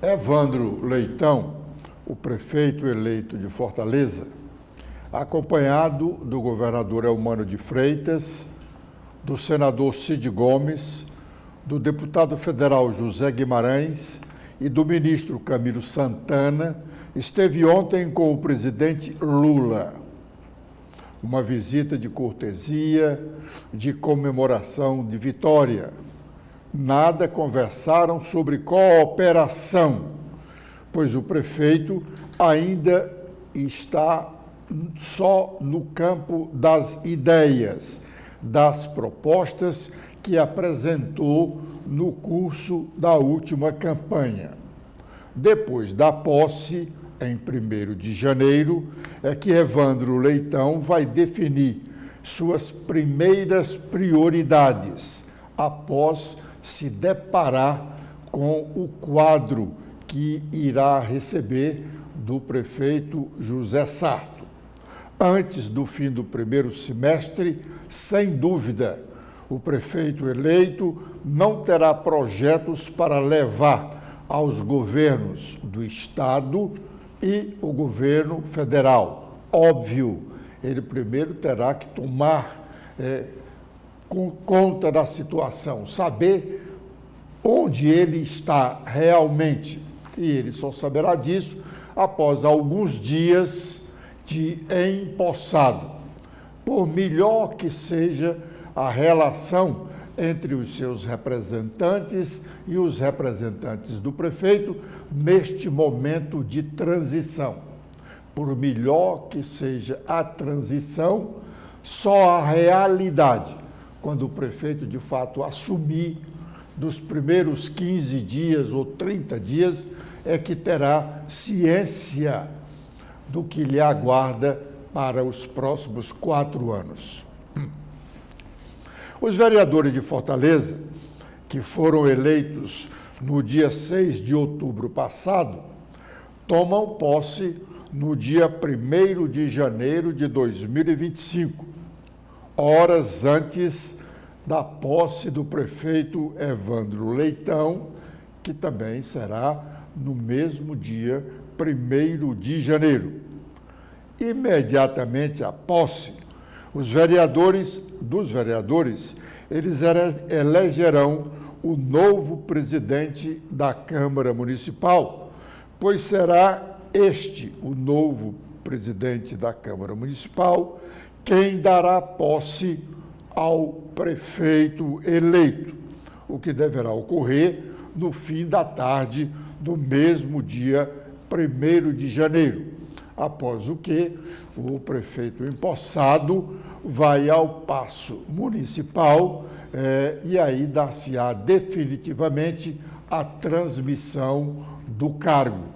Evandro Leitão, o prefeito eleito de Fortaleza, acompanhado do governador Eumano de Freitas, do senador Cid Gomes, do deputado federal José Guimarães e do ministro Camilo Santana, esteve ontem com o presidente Lula. Uma visita de cortesia, de comemoração de vitória. Nada conversaram sobre cooperação, pois o prefeito ainda está só no campo das ideias, das propostas que apresentou no curso da última campanha. Depois da posse, em 1º de janeiro, é que Evandro Leitão vai definir suas primeiras prioridades, após se deparar com o quadro que irá receber do prefeito José Sarto. Antes do fim do primeiro semestre, sem dúvida, o prefeito eleito não terá projetos para levar aos governos do Estado e o governo federal. Óbvio, ele primeiro terá que tomar conta da situação, saber onde ele está realmente. E ele só saberá disso após alguns dias de empossado. Por melhor que seja a relação entre os seus representantes e os representantes do prefeito neste momento de transição. Por melhor que seja a transição, só a realidade, quando o prefeito de fato assumir, dos primeiros 15 dias ou 30 dias, é que terá ciência do que lhe aguarda para os próximos 4 anos. Os vereadores de Fortaleza, que foram eleitos no dia 6 de outubro passado, tomam posse no dia 1º de janeiro de 2025, horas antes da posse do prefeito Evandro Leitão, que também será no mesmo dia 1º de janeiro. Imediatamente à posse, os vereadores, eles elegerão o novo presidente da Câmara Municipal, pois será este, o novo presidente da Câmara Municipal, quem dará posse ao prefeito eleito, o que deverá ocorrer no fim da tarde do mesmo dia 1º de janeiro, após o que o prefeito empossado vai ao Paço Municipal e aí dar-se-á definitivamente a transmissão do cargo.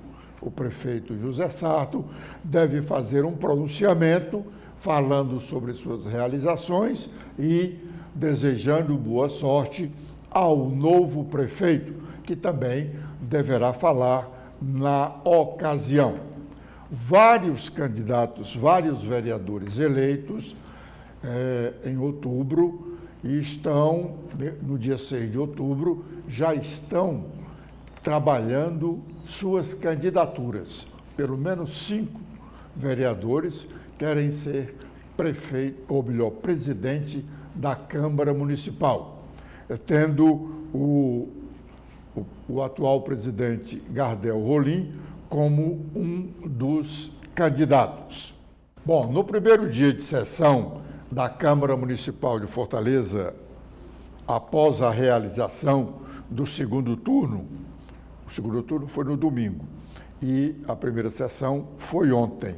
O prefeito José Sarto deve fazer um pronunciamento falando sobre suas realizações e desejando boa sorte ao novo prefeito, que também deverá falar na ocasião. Vários candidatos, vários vereadores eleitos em outubro e estão, no dia 6 de outubro, já estão trabalhando suas candidaturas. Pelo menos 5 vereadores querem ser prefeito, ou melhor, presidente da Câmara Municipal, tendo o atual presidente Gardel Rolim como um dos candidatos. Bom, no primeiro dia de sessão da Câmara Municipal de Fortaleza, após a realização do segundo turno, o segundo turno foi no domingo e a primeira sessão foi ontem.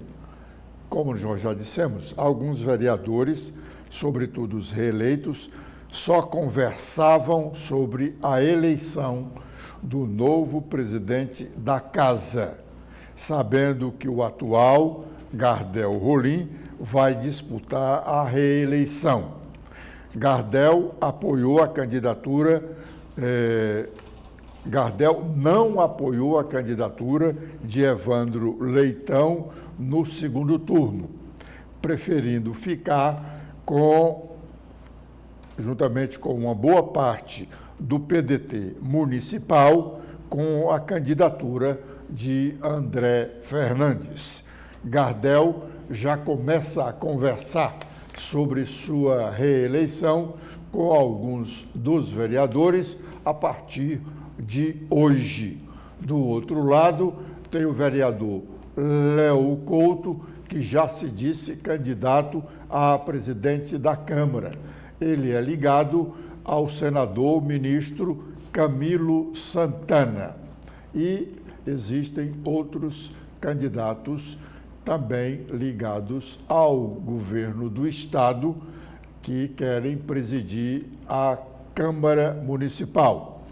Como nós já dissemos, alguns vereadores, sobretudo os reeleitos, só conversavam sobre a eleição do novo presidente da Casa, sabendo que o atual, Gardel Rolim, vai disputar a reeleição. Gardel apoiou a candidatura, Gardel não apoiou a candidatura de Evandro Leitão no segundo turno, preferindo ficar juntamente com uma boa parte do PDT municipal, com a candidatura de André Fernandes. Gardel já começa a conversar sobre sua reeleição com alguns dos vereadores a partir de hoje. Do outro lado, tem o vereador Léo Couto, que já se disse candidato a presidente da Câmara. Ele é ligado ao senador ministro Camilo Santana. E existem outros candidatos também ligados ao governo do Estado que querem presidir a Câmara Municipal.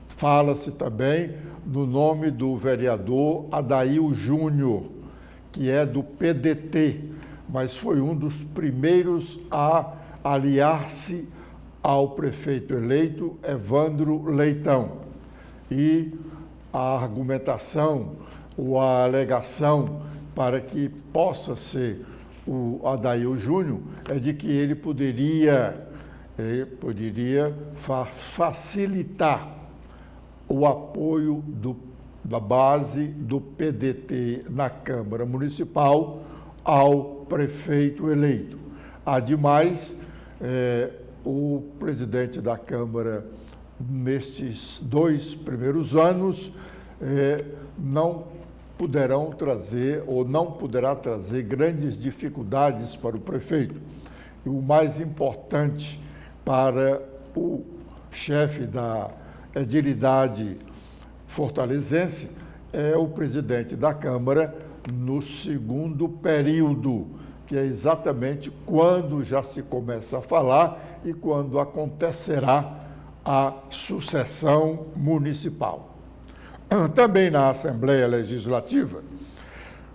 Fala-se também no nome do vereador Adail Júnior, que é do PDT, mas foi um dos primeiros a aliar-se ao prefeito eleito Evandro Leitão. E a argumentação ou a alegação para que possa ser o Adail Júnior é de que ele poderia facilitar o apoio da base do PDT na Câmara Municipal ao prefeito eleito. Ademais, o presidente da Câmara, nestes 2 primeiros anos, não poderá trazer grandes dificuldades para o prefeito. E o mais importante para o chefe da edilidade fortalezense é o presidente da Câmara no segundo período, que é exatamente quando já se começa a falar e quando acontecerá a sucessão municipal. Também na Assembleia Legislativa,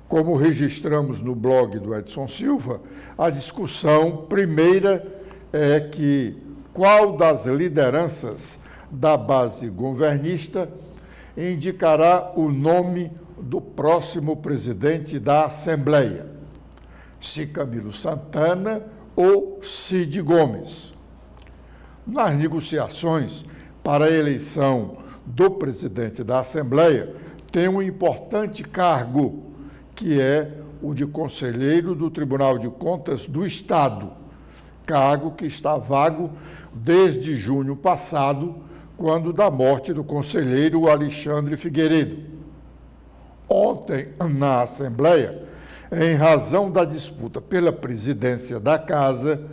como registramos no blog do Edson Silva, a discussão primeira é que qual das lideranças da base governista indicará o nome do próximo presidente da Assembleia, se Camilo Santana ou Cid Gomes. Nas negociações para a eleição do presidente da Assembleia, tem um importante cargo, que é o de conselheiro do Tribunal de Contas do Estado, cargo que está vago desde junho passado, quando da morte do conselheiro Alexandre Figueiredo. Ontem, na Assembleia, em razão da disputa pela presidência da Casa,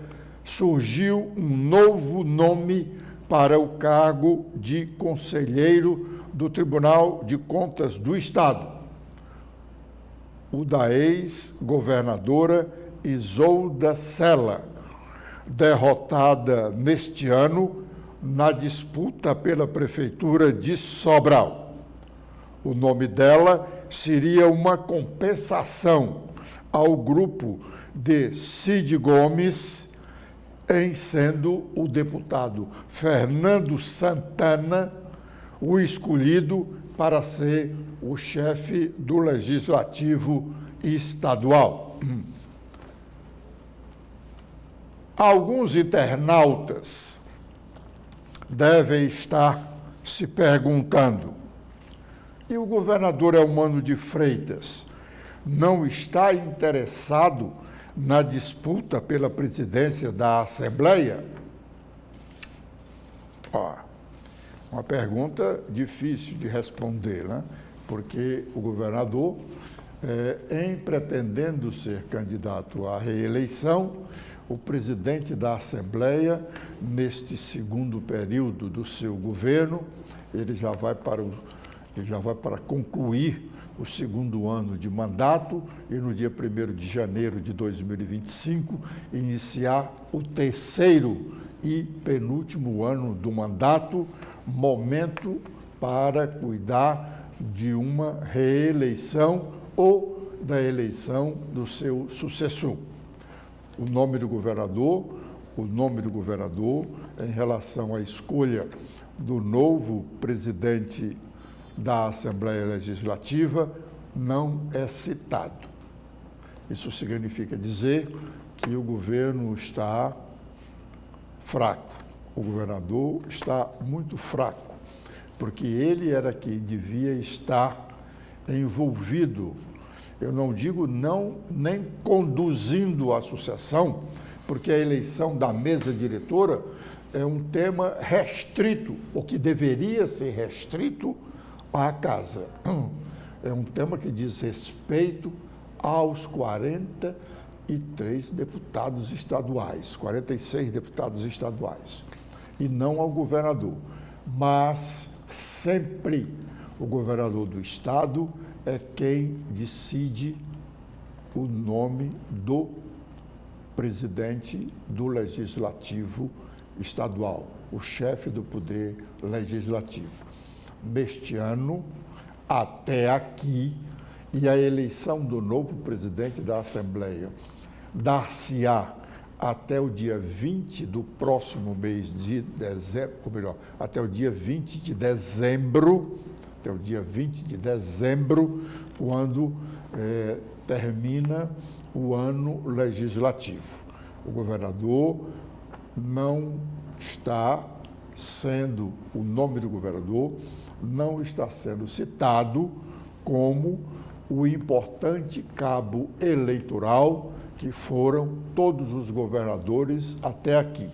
surgiu um novo nome para o cargo de conselheiro do Tribunal de Contas do Estado, o da ex-governadora Isolda Sela, derrotada neste ano na disputa pela Prefeitura de Sobral. O nome dela seria uma compensação ao grupo de Cid Gomes, em sendo o deputado Fernando Santana o escolhido para ser o chefe do Legislativo Estadual. Alguns internautas devem estar se perguntando: e o governador Eumano de Freitas não está interessado na disputa pela presidência da Assembleia? Uma pergunta difícil de responder, né? Porque o governador, em pretendendo ser candidato à reeleição, o presidente da Assembleia, neste segundo período do seu governo, ele já vai para concluir o segundo ano de mandato e no dia 1º de janeiro de 2025 iniciar o terceiro e penúltimo ano do mandato, momento para cuidar de uma reeleição ou da eleição do seu sucessor. O nome do governador em relação à escolha do novo presidente da Assembleia Legislativa não é citado. Isso significa dizer que o governo está fraco. O governador está muito fraco, porque ele era quem devia estar envolvido, eu não digo não nem conduzindo a sucessão, porque a eleição da mesa diretora é um tema restrito, o que deveria ser restrito à casa. É um tema que diz respeito aos 43 deputados estaduais, 46 deputados estaduais, e não ao governador. Mas sempre o governador do estado é quem decide o nome do presidente do legislativo estadual, o chefe do poder legislativo. Neste ano, até aqui, e a eleição do novo presidente da Assembleia dar-se-á até o dia 20 do próximo mês de dezembro, ou melhor, até o dia 20 de dezembro, quando termina o ano legislativo. O governador não está sendo, o nome do governador não está sendo citado como o importante cabo eleitoral que foram todos os governadores até aqui.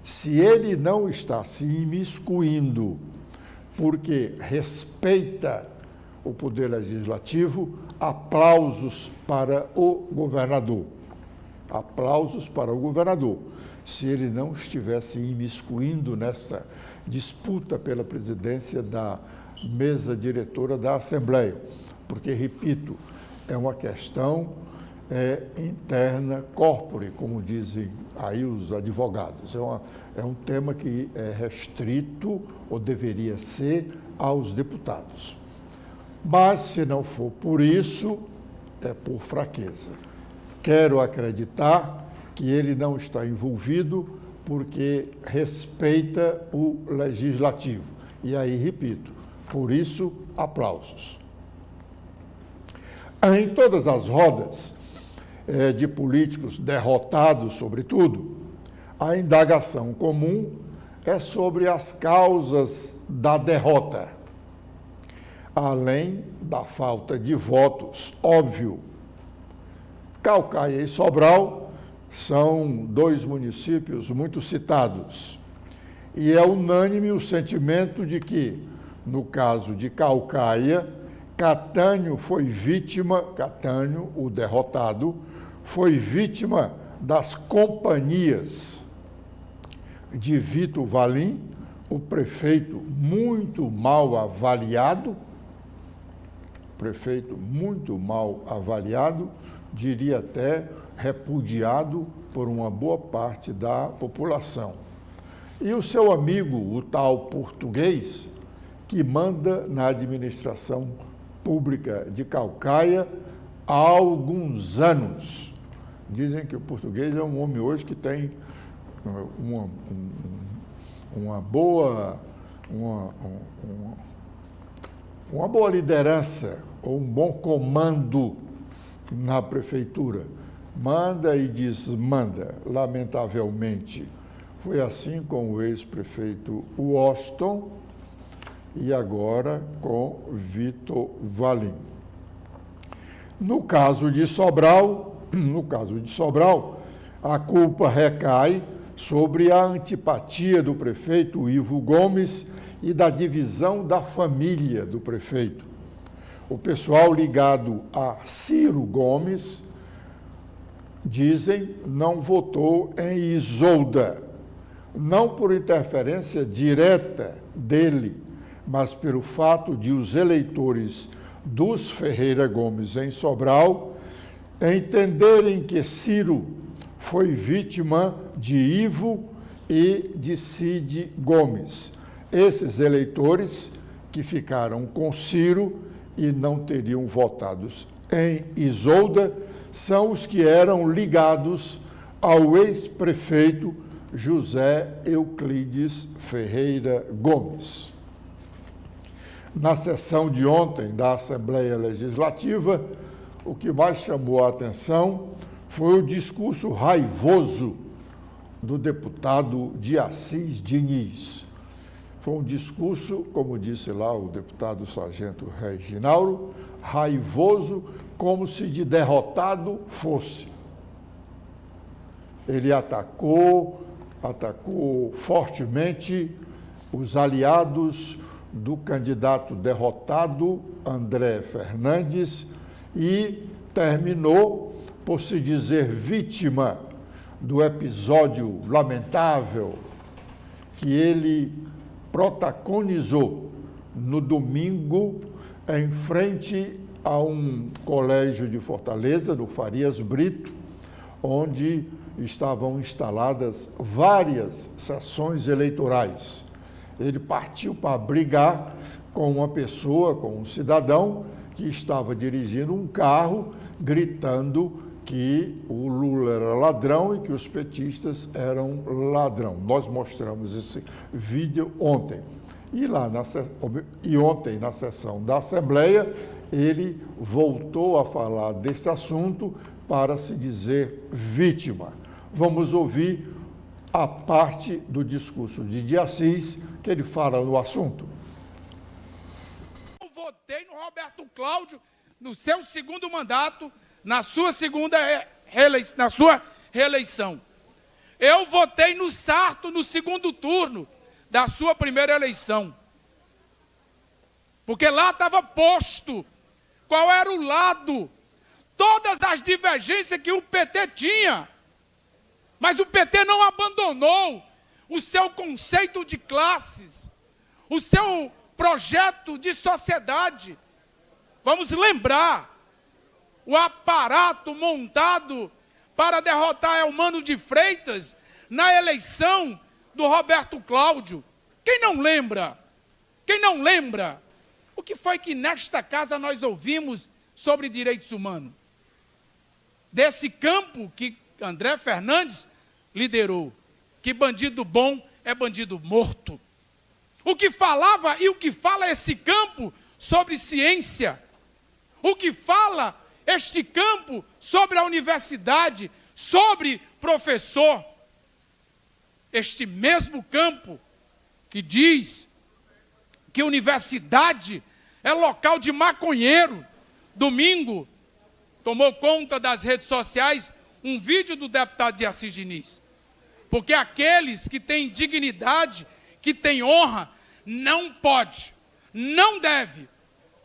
Se ele não está se imiscuindo porque respeita o poder legislativo, aplausos para o governador. Aplausos para o governador. Se ele não estivesse imiscuindo nessa disputa pela presidência da mesa diretora da Assembleia, porque, repito, é uma questão interna, corpore, como dizem aí os advogados. É um tema que é restrito, ou deveria ser, aos deputados. Mas, se não for por isso, é por fraqueza. Quero acreditar que ele não está envolvido porque respeita o legislativo. E aí, repito, por isso, aplausos. Em todas as rodas de políticos derrotados, sobretudo, a indagação comum é sobre as causas da derrota, além da falta de votos, óbvio. Caucaia e Sobral são dois municípios muito citados, e é unânime o sentimento de que, no caso de Caucaia, Catânio, o derrotado, foi vítima das companhias de Vitor Valim, o prefeito muito mal avaliado, diria até repudiado por uma boa parte da população. E o seu amigo, o tal português, que manda na administração pública de Caucaia há alguns anos. Dizem que o português é um homem hoje que tem uma boa liderança, ou um bom comando na prefeitura. Manda e desmanda, lamentavelmente. Foi assim com o ex-prefeito Washington e agora com Vitor Valim. No caso de Sobral, a culpa recai sobre a antipatia do prefeito Ivo Gomes e da divisão da família do prefeito. O pessoal ligado a Ciro Gomes, dizem, não votou em Isolda, não por interferência direta dele, mas pelo fato de os eleitores dos Ferreira Gomes em Sobral entenderem que Ciro foi vítima de Ivo e de Cid Gomes. Esses eleitores que ficaram com Ciro e não teriam votado em Isolda são os que eram ligados ao ex-prefeito José Euclides Ferreira Gomes. Na sessão de ontem da Assembleia Legislativa, o que mais chamou a atenção foi o discurso raivoso do deputado de Assis Diniz. Foi um discurso, como disse lá o deputado Sargento Reginaldo, raivoso, como se de derrotado fosse. Ele atacou fortemente os aliados do candidato derrotado, André Fernandes, e terminou por se dizer vítima do episódio lamentável que ele protagonizou no domingo em frente a um colégio de Fortaleza, do Farias Brito, onde estavam instaladas várias sessões eleitorais. Ele partiu para brigar com uma pessoa, com um cidadão que estava dirigindo um carro, gritando que o Lula era ladrão e que os petistas eram ladrão. Nós mostramos esse vídeo ontem. E ontem, na sessão da Assembleia, ele voltou a falar desse assunto para se dizer vítima. Vamos ouvir a parte do discurso de Assis, que ele fala no assunto. Eu votei no Roberto Cláudio no seu segundo mandato, na sua reeleição. Eu votei no Sarto no segundo turno da sua primeira eleição. Porque lá estava posto qual era o lado, todas as divergências que o PT tinha. Mas o PT não abandonou o seu conceito de classes, o seu projeto de sociedade. Vamos lembrar o aparato montado para derrotar Elmano de Freitas na eleição do Roberto Cláudio. Quem não lembra? Quem não lembra? O que foi que nesta casa nós ouvimos sobre direitos humanos? Desse campo que André Fernandes liderou, que bandido bom é bandido morto. O que falava e o que fala esse campo sobre ciência? O que fala este campo sobre a universidade, sobre professor? Este mesmo campo que diz que universidade é local de maconheiro. Domingo, tomou conta das redes sociais um vídeo do deputado de Assis Diniz. Porque aqueles que têm dignidade, que têm honra, não pode, não deve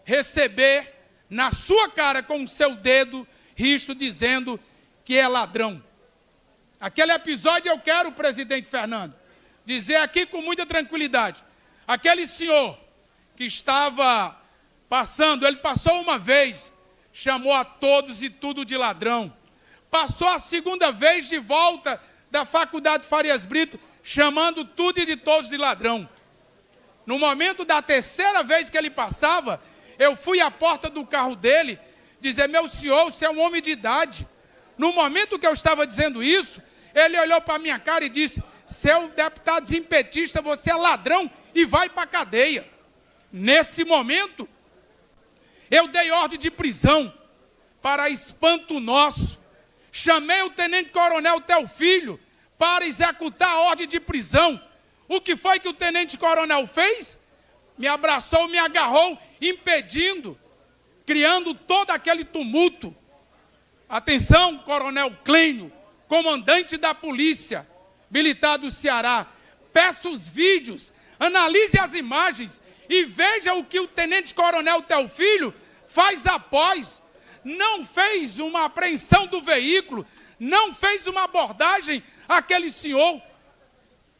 receber na sua cara com o seu dedo risto dizendo que é ladrão. Aquele episódio eu quero, presidente Fernando, dizer aqui com muita tranquilidade. Aquele senhor que estava passando, ele passou uma vez, chamou a todos e tudo de ladrão. Passou a segunda vez de volta da Faculdade Farias Brito, chamando tudo e de todos de ladrão. No momento da terceira vez que ele passava, eu fui à porta do carro dele, dizer, meu senhor, você é um homem de idade. No momento que eu estava dizendo isso, ele olhou para a minha cara e disse, seu deputado desimpetista, você é ladrão e vai para a cadeia. Nesse momento, eu dei ordem de prisão para espanto nosso. Chamei o tenente-coronel Teofilho para executar a ordem de prisão. O que foi que o tenente-coronel fez? Me abraçou, me agarrou, impedindo, criando todo aquele tumulto. Atenção, coronel Clênio, comandante da Polícia Militar do Ceará, peço os vídeos, analise as imagens e veja o que o tenente-coronel Teofilho faz após. Não fez uma apreensão do veículo, não fez uma abordagem àquele senhor.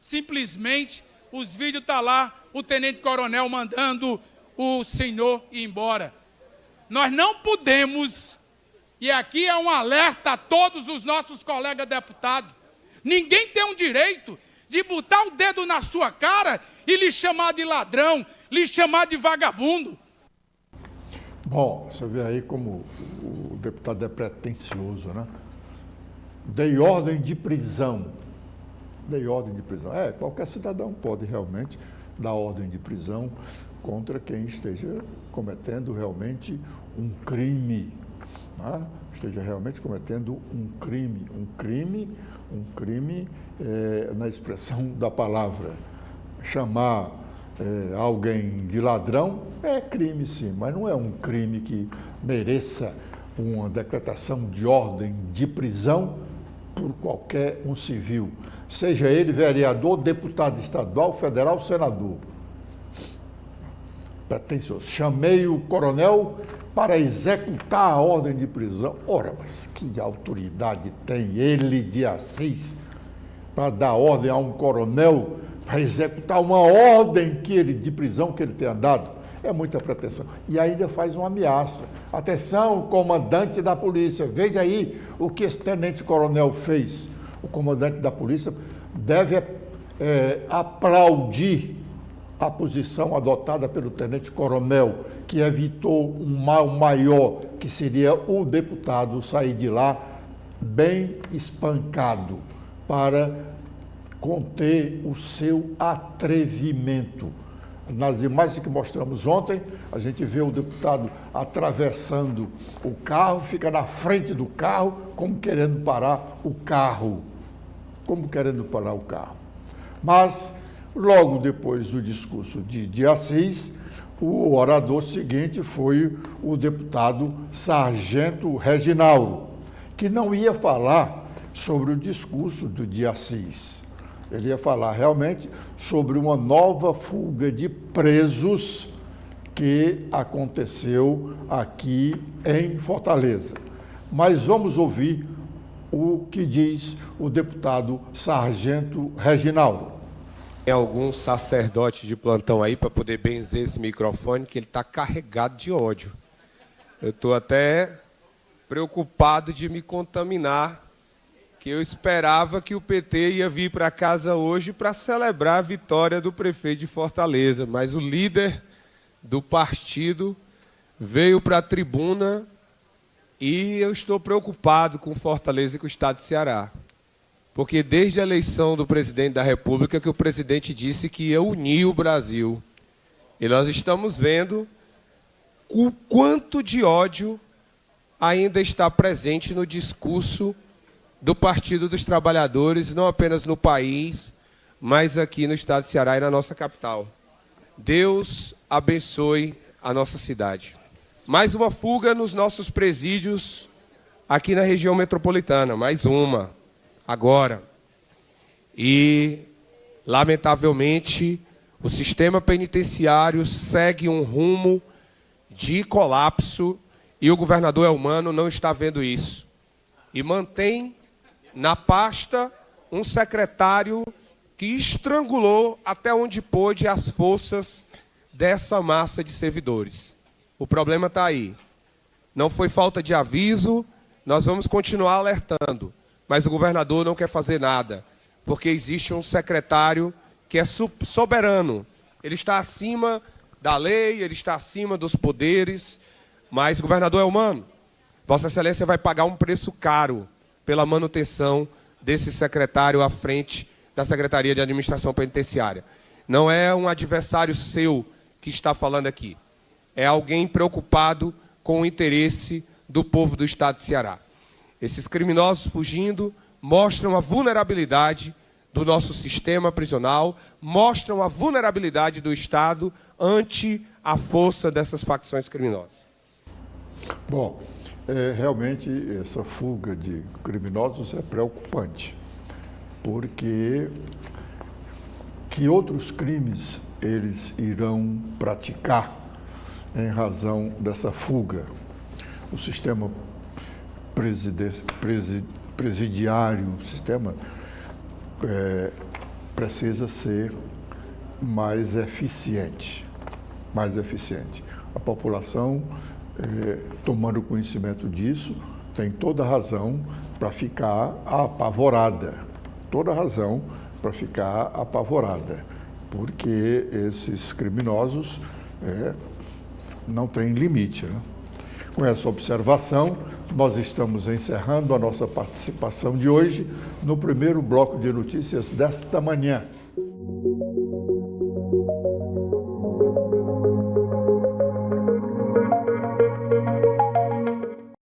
Simplesmente, os vídeos estão lá, o tenente-coronel mandando o senhor ir embora. Nós não podemos, e aqui é um alerta a todos os nossos colegas deputados, ninguém tem o direito de botar o dedo na sua cara e lhe chamar de ladrão, lhe chamar de vagabundo. Bom, você vê aí como o deputado é pretensioso, né? Dei ordem de prisão. Dei ordem de prisão. Qualquer cidadão pode realmente dar ordem de prisão contra quem esteja cometendo realmente um crime. Né? Esteja realmente cometendo um crime. Um crime na expressão da palavra. Chamar alguém de ladrão, é crime sim, mas não é um crime que mereça uma decretação de ordem de prisão por qualquer um civil, seja ele vereador, deputado estadual, federal, senador. Pretensioso. Chamei o coronel para executar a ordem de prisão. Ora, mas que autoridade tem ele de Assis para dar ordem a um coronel para executar uma ordem de prisão que ele tenha dado? É muita pretensão. E ainda faz uma ameaça. Atenção, comandante da polícia, veja aí o que esse tenente-coronel fez. O comandante da polícia deve aplaudir a posição adotada pelo tenente-coronel, que evitou um mal maior, que seria o deputado sair de lá bem espancado, para conter o seu atrevimento. Nas imagens que mostramos ontem, a gente vê o deputado atravessando o carro, fica na frente do carro, como querendo parar o carro. Mas, logo depois do discurso de Assis, o orador seguinte foi o deputado Sargento Reginaldo, que não ia falar sobre o discurso de Assis. Ele ia falar realmente sobre uma nova fuga de presos que aconteceu aqui em Fortaleza. Mas vamos ouvir o que diz o deputado Sargento Reginaldo. Tem algum sacerdote de plantão aí para poder benzer esse microfone, que ele está carregado de ódio. Eu estou até preocupado de me contaminar, que eu esperava que o PT ia vir para casa hoje para celebrar a vitória do prefeito de Fortaleza, mas o líder do partido veio para a tribuna e eu estou preocupado com Fortaleza e com o estado de Ceará. Porque desde a eleição do presidente da República que o presidente disse que ia unir o Brasil. E nós estamos vendo o quanto de ódio ainda está presente no discurso do Partido dos Trabalhadores, não apenas no país, mas aqui no estado de Ceará e na nossa capital. Deus abençoe a nossa cidade. Mais uma fuga nos nossos presídios aqui na região metropolitana, mais uma, agora. E, lamentavelmente, o sistema penitenciário segue um rumo de colapso e o governador Elmano não está vendo isso. E mantém na pasta um secretário que estrangulou até onde pôde as forças dessa massa de servidores. O problema está aí. Não foi falta de aviso, nós vamos continuar alertando, mas o governador não quer fazer nada, porque existe um secretário que é soberano. Ele está acima da lei, ele está acima dos poderes, mas, governador Elmano, Vossa Excelência vai pagar um preço caro pela manutenção desse secretário à frente da Secretaria de Administração Penitenciária. Não é um adversário seu que está falando aqui. É alguém preocupado com o interesse do povo do estado de Ceará. Esses criminosos fugindo mostram a vulnerabilidade do nosso sistema prisional, mostram a vulnerabilidade do Estado ante a força dessas facções criminosas. Bom, realmente essa fuga de criminosos é preocupante, porque que outros crimes eles irão praticar em razão dessa fuga? O sistema presidiário, o sistema precisa ser mais eficiente. A população, tomando conhecimento disso, tem toda razão para ficar apavorada. Porque esses criminosos não têm limite, né? Com essa observação, nós estamos encerrando a nossa participação de hoje no primeiro bloco de notícias desta manhã.